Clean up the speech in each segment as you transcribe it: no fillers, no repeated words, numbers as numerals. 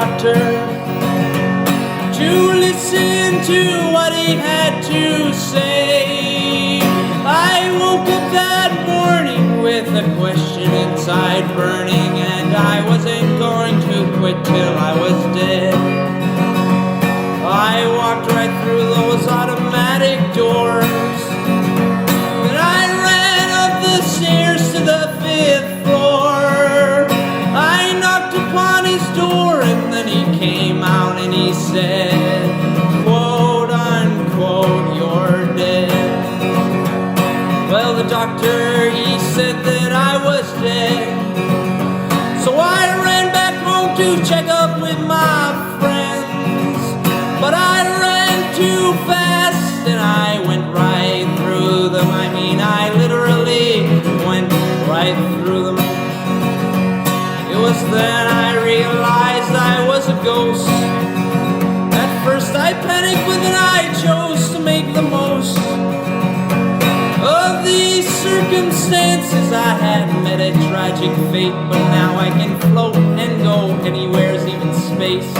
doctor to listen to what he had to say. I woke up that morning with a question inside burning, and I wasn't going to quit till I was dead. I walked right through those automatic doors, and I ran up the stairs to the 5th floor. I knocked upon his door, and then he came out and he said, quote unquote, you're dead. Well, the doctor, he said that I was dead, so I ran back home to check up with my friends. But I ran too fast and I went right through them. I mean, I literally went right through them. It was then I realized I was a ghost. At first I panicked, but then I chose to make the most of these circumstances. I had met a tragic fate, but now I can float and go anywhere's even space.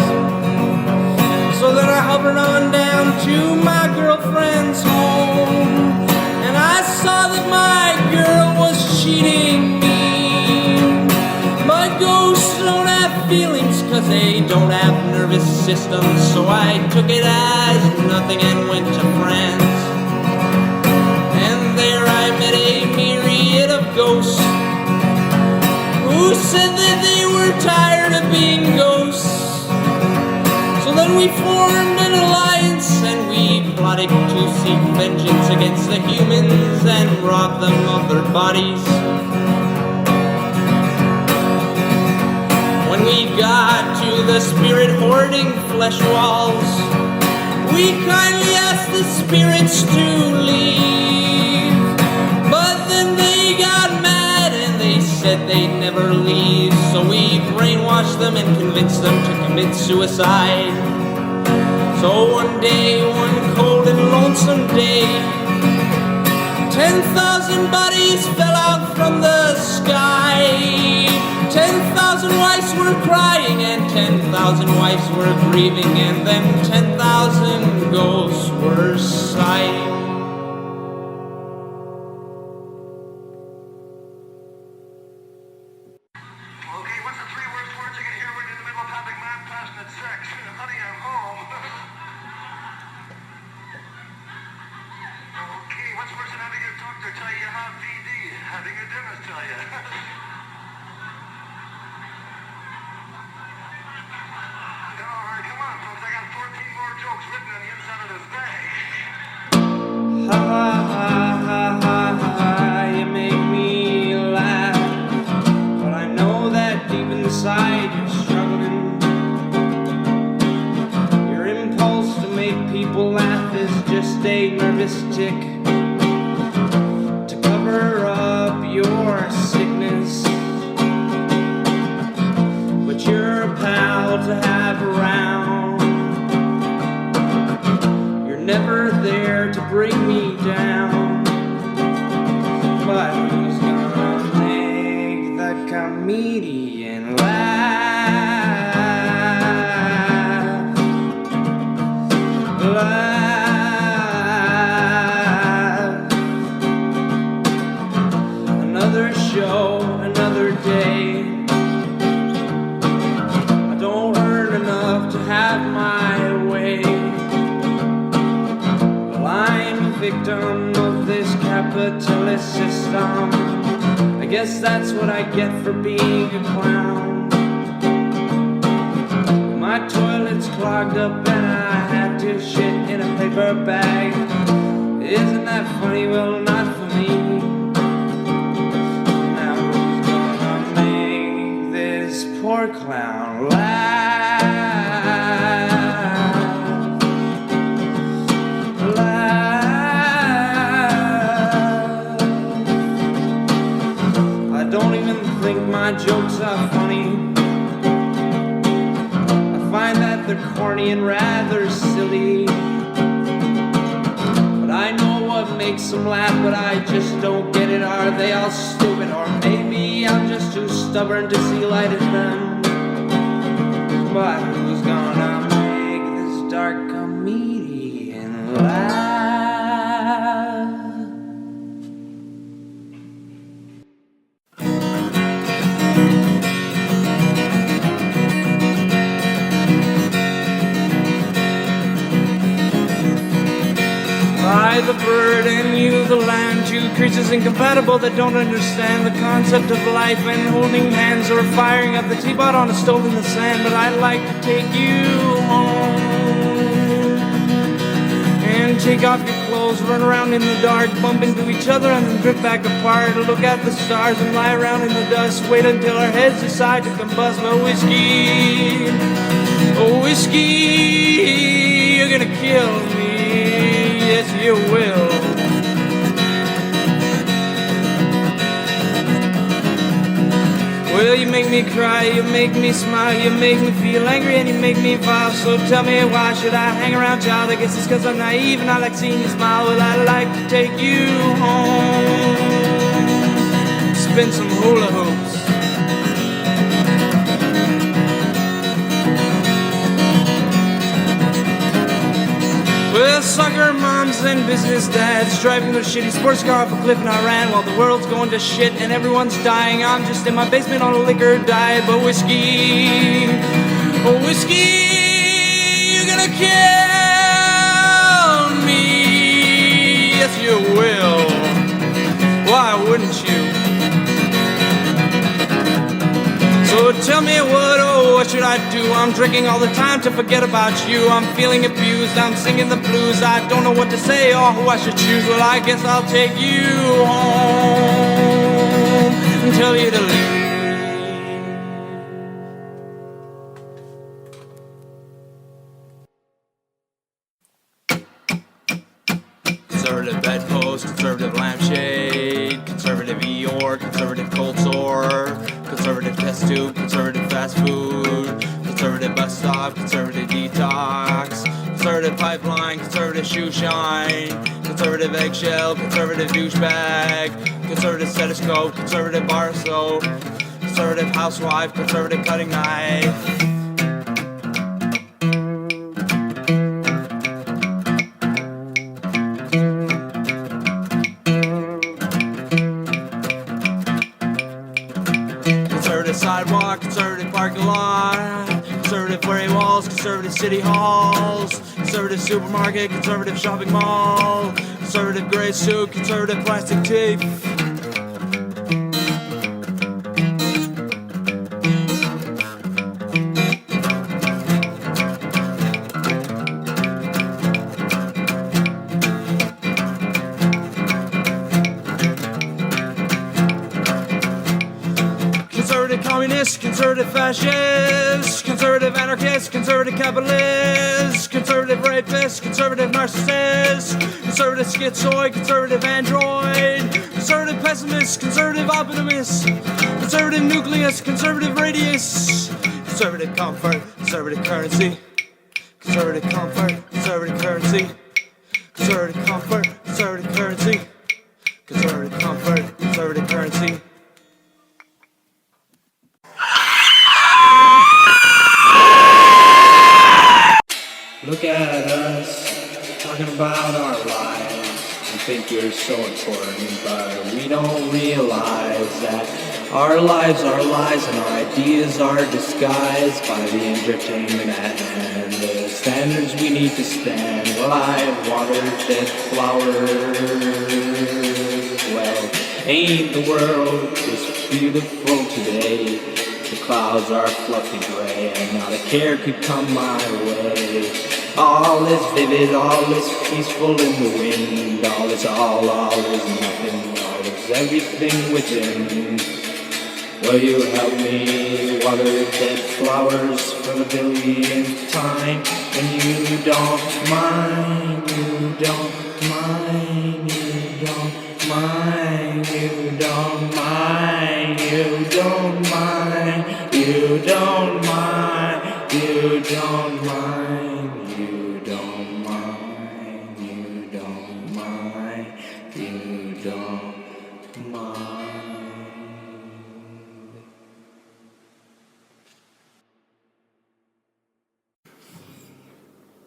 So then I hovered on down to my girlfriend's home, and I saw that my girl was cheating me. But ghosts don't have feelings, cause they don't have nervous systems. So I took it as nothing and went to France. And there I met a myriad of ghosts who said that they were tired of being ghosts. So then we formed an alliance and we plotted to seek vengeance against the humans and rob them of their bodies. When we got to the spirit hoarding flesh walls, we kindly asked the spirits to leave. But then they got mad and they said they'd never leave. So we brainwashed them and convinced them to commit suicide. So one day, one cold and lonesome day, 10,000 bodies fell out from the sky. 10,000 wives were crying and 10,000 wives were grieving, and then 10,000 ghosts were sighing. Okay, what's the 3 worst words you can hear when you're in the middle of having mad passionate sex? Honey, I'm home. Okay, what's worse than having your doctor tell you you have VD? Having your dentist tell you. Alright, come on, folks. I got 14 more jokes written on the inside of this bag. Ha ha ha ha ha ha, you make me laugh, but I know that deep inside you're struggling. Your impulse to make people laugh is just a nervous tick to cover up your sickness. But you're a pal to have around. You're never there to bring me down. But who's gonna make the comedian laugh? Laugh. Another show, another day. I don't earn enough to have my way. Well, I'm a victim of this capitalist system. I guess that's what I get for being a clown. My toilet's clogged up and I had to shit in a paper bag. Isn't that funny? Well, not for me. Now who's gonna make this poor clown laugh? Laugh. I don't even think my jokes are funny. I find that they're corny and rather silly. But I know what makes them laugh, but I just don't get it. Are they all stupid? Or maybe I'm just too stubborn to see light in them. But who's gonna make this dark comedian laugh? I, the bird, and you, the lamb, two creatures incompatible that don't understand the concept of life and holding hands or firing up the teapot on a stove in the sand. But I'd like to take you home and take off your clothes, run around in the dark, bump into each other and then drift back apart. Look at the stars and lie around in the dust, wait until our heads decide to combust. But whiskey, oh whiskey, you're gonna kill me. Yes, you will. Well, you make me cry, you make me smile, you make me feel angry, and you make me vile. So tell me, why should I hang around, child? I guess it's 'cause I'm naive and I like seeing you smile. Well, I'd like to take you home, spin some hula hoops. Well, sucker moms and business dads driving their shitty sports car off a cliff in Iran while the world's going to shit and everyone's dying. I'm just in my basement on a liquor diet. But whiskey, oh whiskey, you're gonna kill me. Yes, you will. Why wouldn't you? So tell me what should I do? I'm drinking all the time to forget about you. I'm feeling abused, I'm singing the blues. I don't know what to say or who I should choose. Well, I guess I'll take you home and tell you to leave. Conservative bedpost, conservative lampshade, conservative Eeyore, conservative cold sore, conservative test tube, conservative fast food, conservative bus stop, conservative detox, conservative pipeline, conservative shoe shine, conservative eggshell, conservative douchebag, conservative stethoscope, conservative bar soap, conservative housewife, conservative cutting knife. Sidewalk, conservative parking lot, conservative quarry walls, conservative city halls, conservative supermarket, conservative shopping mall, conservative gray suit, conservative plastic tape. Communist, conservative fascist, conservative anarchist, conservative capitalist, conservative rapist, conservative narcissist, conservative schizoid, conservative android, conservative pessimist, conservative optimist, conservative nucleus, conservative radius, conservative comfort, conservative currency, conservative comfort, conservative currency, conservative comfort, conservative currency, conservative comfort, conservative currency. Look at us, talking about our lives. We think you're so important, but we don't realize that our lives are lies and our ideas are disguised by the entertainment and the standards we need to stand. Well, I've watered dead flowers. Well, ain't the world just beautiful today? The clouds are fluffy gray, and not a care could come my way. All is vivid, all is peaceful in the wind. All is all is nothing, all is everything within. Will you help me water dead flowers for the billionth time? And you don't mind, you don't mind, you don't mind, you don't mind, you don't mind, you don't mind, you don't mind, you don't mind, you don't mind, you don't mind.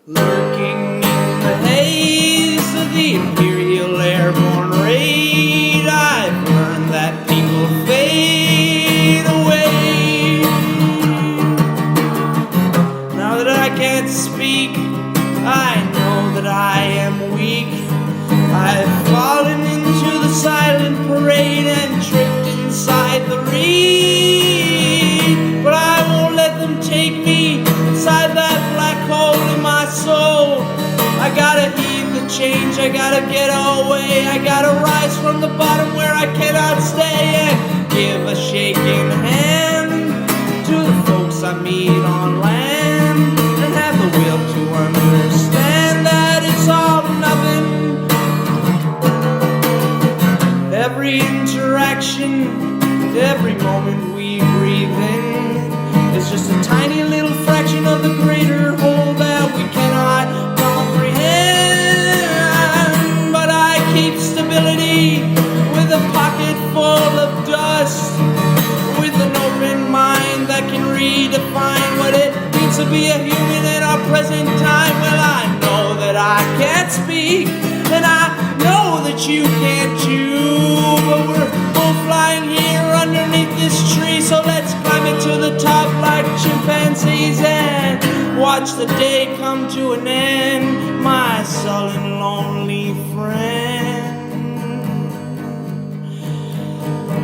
Lurking in the haze of the Imperial Airborne Raid, I've learned that people fade away. Now that I can't speak, I know that I am weak. I've fallen into the silent parade and tripped inside the reed. But I won't let them take me inside that black hole in my soul. I gotta heed the change, I gotta get away. I gotta rise from the bottom where I cannot stay and give a shaking hand to the folks I meet on land, and have the will to understand that it's all nothing. Every interaction, every moment we breathe in is just a tiny little fraction of the greater whole that we cannot comprehend. But I keep stability with a pocket full of dust, with an open mind that can redefine what it means to be a human in our present time. Well, I know that I can't speak, and I know that you can't too, but we're both flying here underneath this tree, so let's climb it to the top like chimpanzees and watch the day come to an end, my sullen, lonely friend.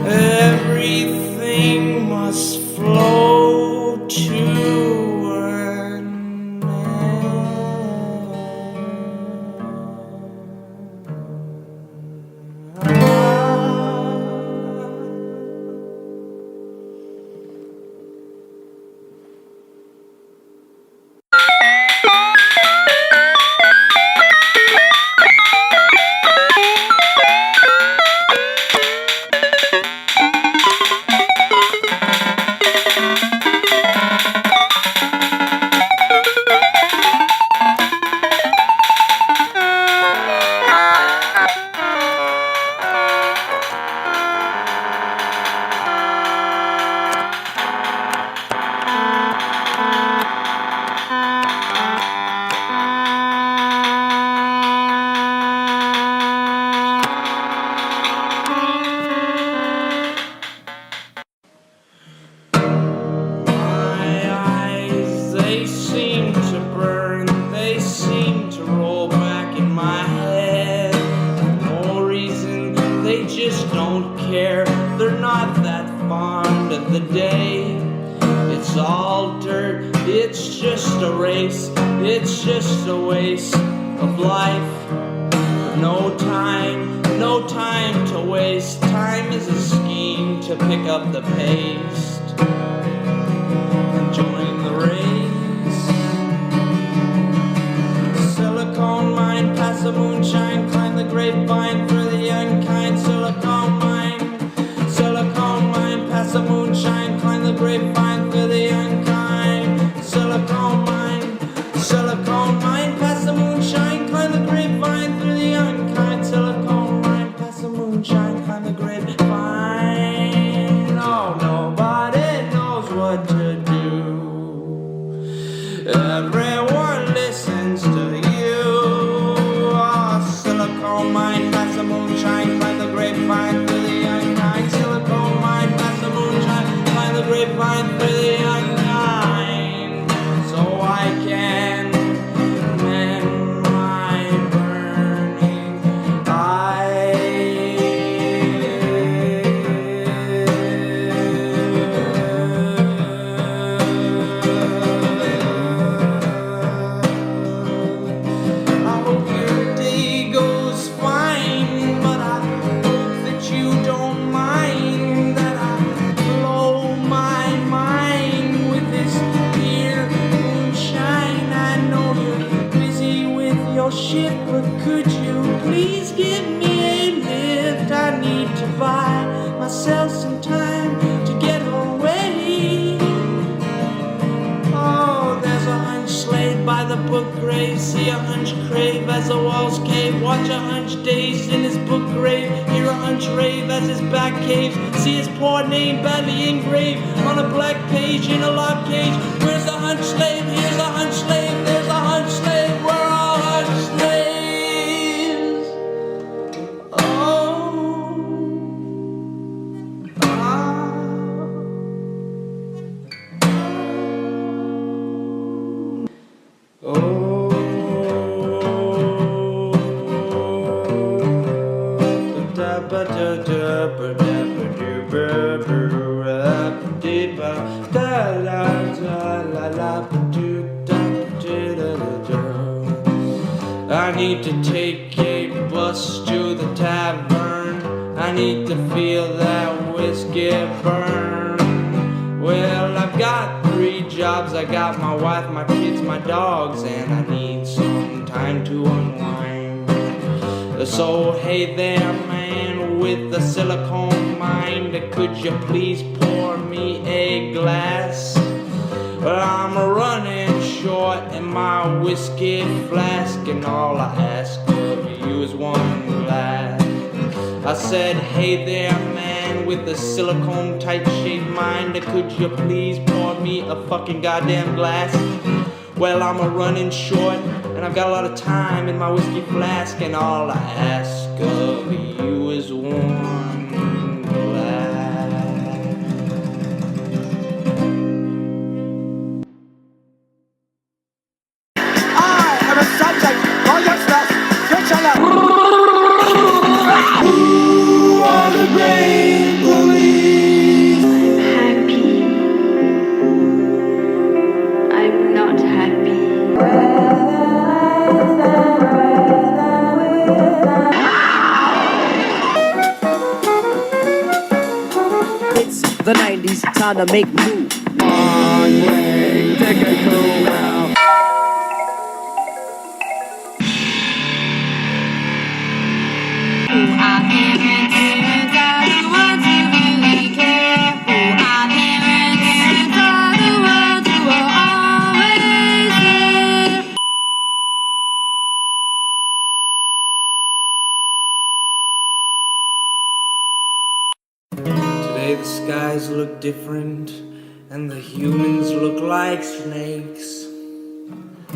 Everything must flow to an Silicone mine, past the moonshine, climb the grapevine for the unkind. Silicone mine, past the moonshine, climb the grapevine for the unkind. Silicone mine, past the moonshine, climb the grapevine for the unkind. Silicone mine, past the moonshine, climb the grapevine. Oh, nobody knows what to do. Everyone listens to you. Oh, silicone mine, past the moonshine, climb the grapevine for the unkind. Silicone mine, past the moonshine, climb the grapevine for the unkind. So I can mend my burning shit, but could you please give me a lift? I need to buy myself some time to get away. Oh, there's a hunch slayed by the book grave. See a hunch crave as the walls cave. Watch a hunch dazed in his book grave. Hear a hunch rave as his back caves. See his poor name badly engraved on a black page in a locked cage. Where's the hunch slave? Here's a hunch slave. There's a hunch slave. da da da la la do da da da da. I need to take a bus to the tavern. I need to feel that whiskey burn. Well, I've got 3 jobs. I got my wife, my kids, my dogs, and I need some time to unwind. So hey there, man with the silicone mind, could you please pour me a glass? Well, I'm running short in my whiskey flask, and all I ask of you is 1 glass. I said, hey there, man with the silicone tight-shaped mind, could you please pour me a fucking goddamn glass? Well, I'm running short, and I've got a lot of time in my whiskey flask, and all I ask of you is 1 glass. I am a subject for your stress, future love. Who are the brain police? Happy. I'm not happy. It's the 90s, time to make move. On way, take a cool now. Who are parents? Parents are the ones who really care. Who are parents? Parents are the ones who are always there. Today the skies look different, and the humans look like snakes.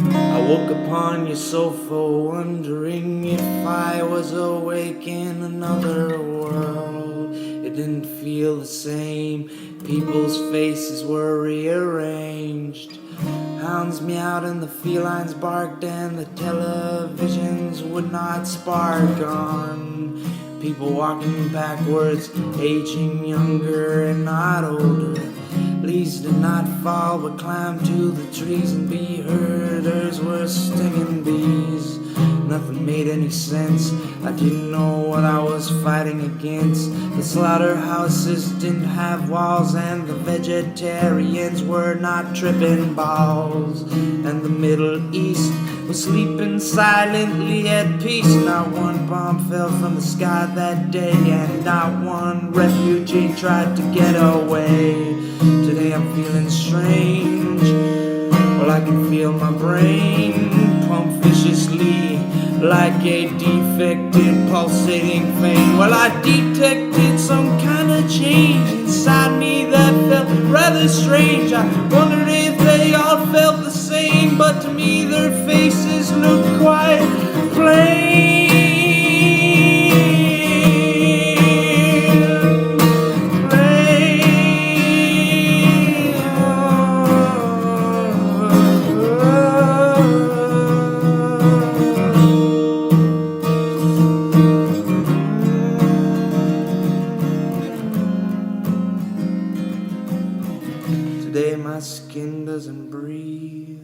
I woke upon your sofa wondering if I was awake in another world. It didn't feel the same. People's faces were rearranged. Hounds meowed and the felines barked, and the televisions would not spark on. People walking backwards, aging younger and not older. Leaves did not fall but climbed to the trees and bee herders were stinging bees. Nothing made any sense. I didn't know what I was fighting against. The slaughterhouses didn't have walls, and the vegetarians were not tripping balls. And the Middle East was sleeping silently at peace. Not one bomb fell from the sky that day, and not one refugee tried to get away. Today I'm feeling strange. Well, I can feel my brain pump viciously like a defected pulsating vein. Well, I detected some kind of change inside me that felt rather strange. I wondered if they all felt the same, but to me their faces looked quite plain. Today my skin doesn't breathe.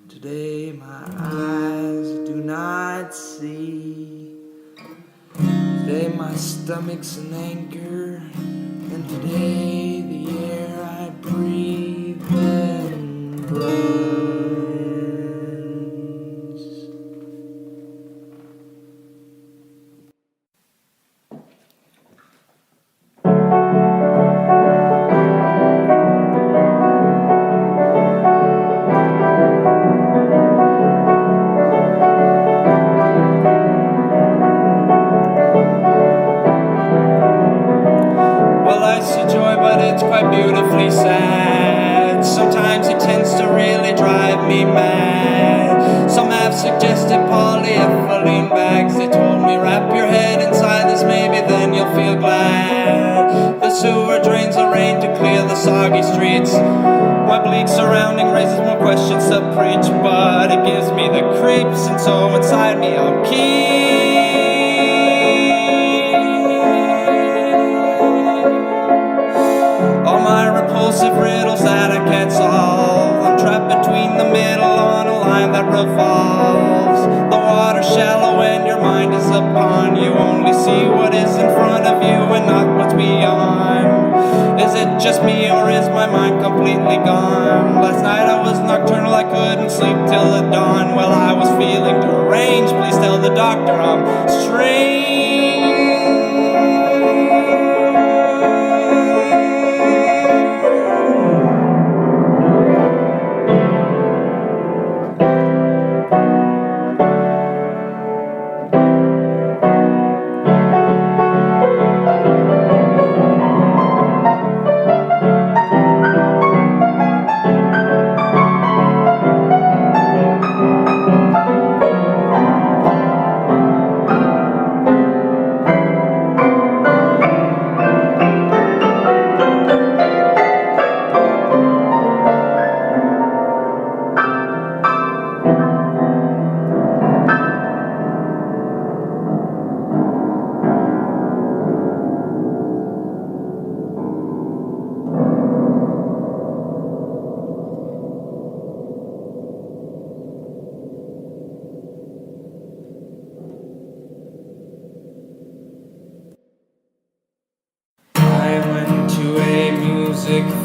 Today my eyes do not see. Today my stomach's an anchor, and today the air I breathe then burns. Well, I see joy, but it's quite beautifully sad. Sometimes it tends to really drive me mad. Some have suggested polyethylene bags. They told me wrap your head inside this, maybe then you'll feel glad. The sewer drains the rain to clear the soggy streets. My bleak surrounding raises more questions to preach, but it gives me the creeps, and so inside me I'll keep all my repulsive just me, or is my mind completely gone? Last night I was nocturnal, I couldn't sleep till the dawn. Well, I was feeling deranged, please tell the doctor I'm strange.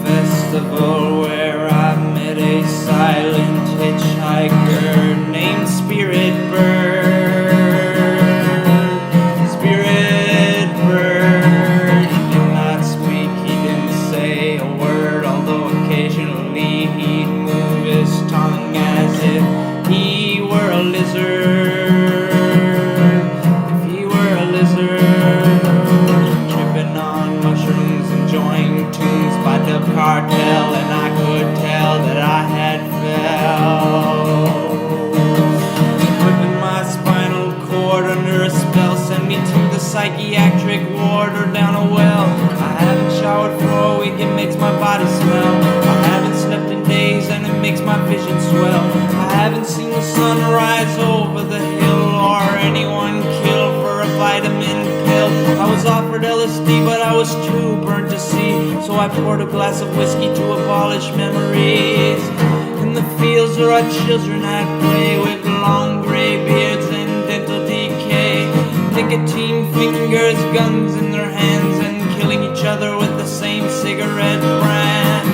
Festival where I met a silent hitchhiker named Spirit Bird. Spirit Bird. He did not speak, he didn't say a word, although occasionally he'd move his tongue as if he were a lizard. If he were a lizard, tripping on mushrooms, enjoying tunes by the cartel, and I could tell that I had fell. Whipping my spinal cord under a spell, send me to the psychiatric ward or down a well. I haven't showered for a week, it makes my body smell. I haven't slept in days and it makes my vision swell. I haven't seen the sun rise over the hill or anyone killed for a vitamin pill. I was offered LSD, but I was too burnt to see, so I poured a glass of whiskey to abolish memories. In the fields there are children at play with long gray beards and dental decay. Nicotine fingers, guns in their hands, and killing each other with the same cigarette brand.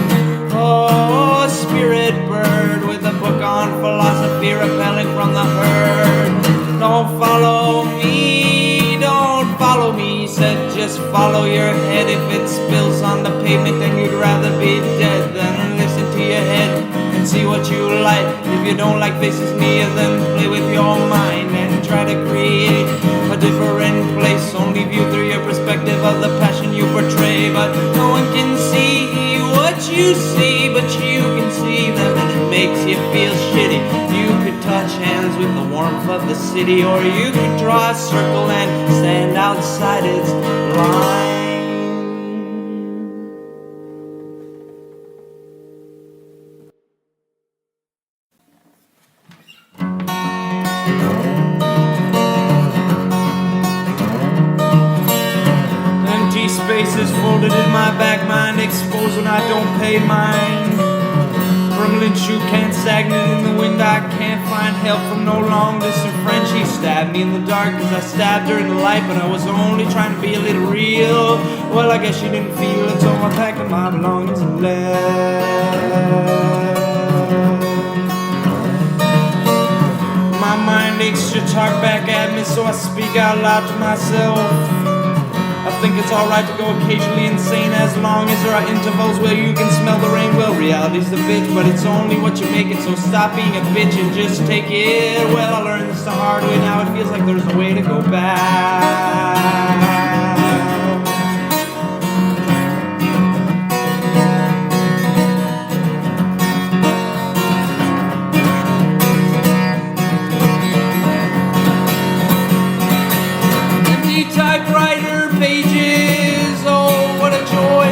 Oh, Spirit Bird with a book on philosophy, repelling from the herd. Don't follow me, don't follow me, he said, just follow your head. If it spills on the pavement, then you'd rather be dead than listen to your head and see what you like. If you don't like faces near them, play with your mind and try to create a different place. Only view through your perspective of the passion you portray, but no one can see what you see, but you can see them, and it makes you feel shitty. You could touch hands with the warmth of the city, or you could draw a circle and stand outside its line. Empty spaces folded in my back, mind exposed when I don't pay mine. From lynch you can't stagnate in the wind, I can't find help from no long distant friend. She stabbed me in the dark cause I stabbed her in the light, but I was only trying to be a little real. Well, I guess she didn't feel it, so I packed up my belongings and left. My mind aches to talk back at me, so I speak out loud to myself. I think it's alright to go occasionally insane as long as there are intervals where you can smell the rain. Well, reality's the bitch, but it's only what you make it, so stop being a bitch and just take it. Well, I learned this the hard way, now it feels like there's no way to go back. Typewriter pages, oh what a joy.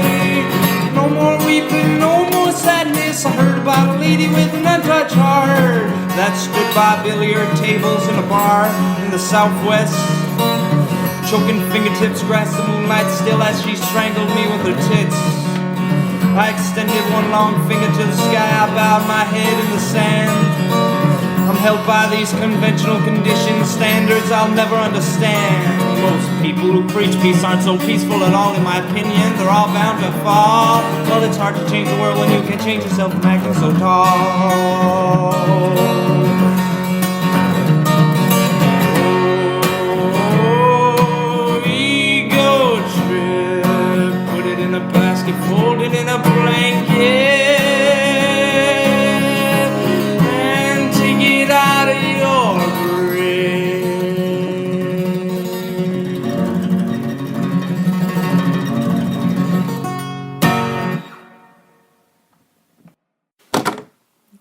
No more weeping, no more sadness. I heard about a lady with an untouched heart that stood by billiard tables in a bar in the southwest, choking fingertips grasp the moonlight still as she strangled me with her tits. I extended one long finger to the sky, I bowed my head in the sand. I'm held by these conventional conditions, standards I'll never understand. Most people who preach peace aren't so peaceful at all, in my opinion. They're all bound to fall. Well, it's hard to change the world when you can't change yourself from acting so tall. Fold it in a blanket and take it out of your brain.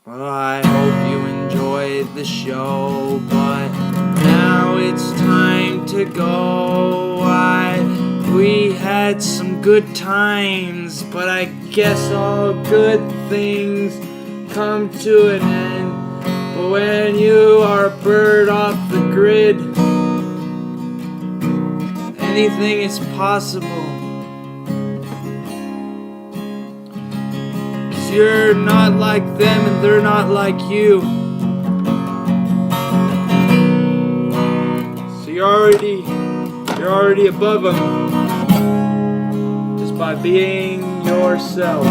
Well, I hope you enjoyed the show, but now it's time to go. We had some good times, but I guess all good things come to an end. But when you are a bird off the grid, anything is possible. 'Cause you're not like them and they're not like you. So you're already above them. By being yourself.